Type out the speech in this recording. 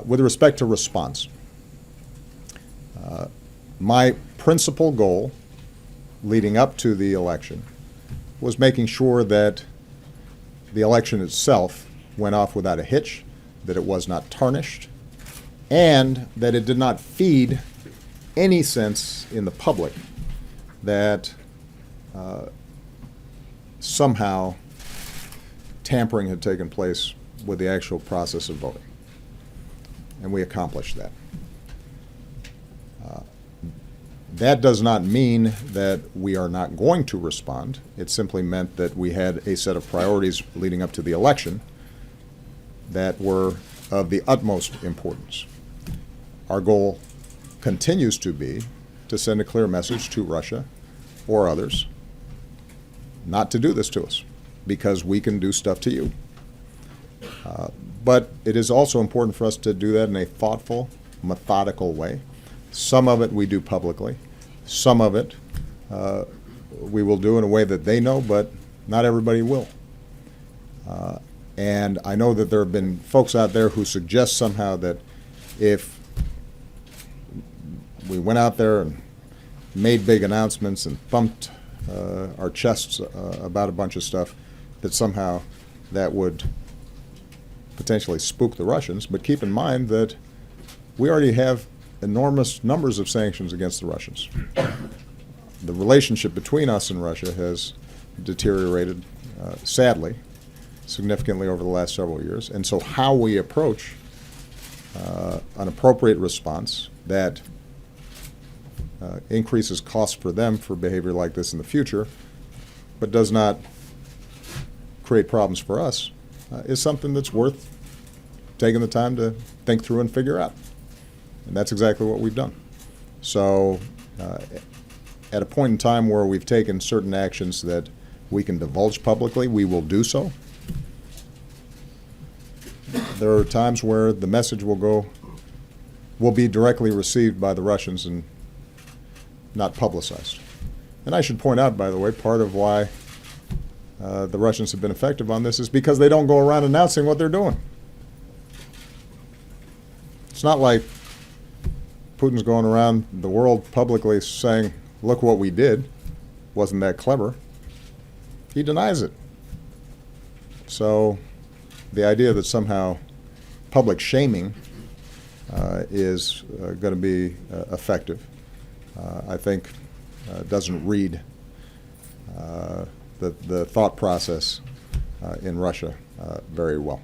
With respect to response, my principal goal leading up to the election was making sure that the election itself went off without a hitch, that it was not tarnished, and that it did not feed any sense in the public that somehow tampering had taken place with the actual process of voting. And we accomplished that. That does not mean that we are not going to respond. It simply meant that we had a set of priorities leading up to the election that were of the utmost importance. Our goal continues to be to send a clear message to Russia or others not to do this to us, because we can do stuff to you. But it is also important for us to do that in a thoughtful, methodical way. Some of it we do publicly. Some of it we will do in a way that they know, but not everybody will. And I know that there have been folks out there who suggest somehow that if we went out there and made big announcements and thumped our chests about a bunch of stuff, that somehow that would potentially spook the Russians. But keep in mind that we already have enormous numbers of sanctions against the Russians. The relationship between us and Russia has deteriorated, sadly, significantly over the last several years. And so how we approach an appropriate response that increases costs for them for behavior like this in the future, but does not create problems for us, is something that's worth taking the time to think through and figure out. And that's exactly what we've done. So at a point in time where we've taken certain actions that we can divulge publicly, we will do so. There are times where the message will be directly received by the Russians and not publicized. And I should point out, by the way, part of why the Russians have been effective on this is because they don't go around announcing what they're doing. It's not like Putin's going around the world publicly saying, look what we did, wasn't that clever. He denies it. So the idea that somehow public shaming is going to be effective, I think doesn't read the thought process in Russia very well.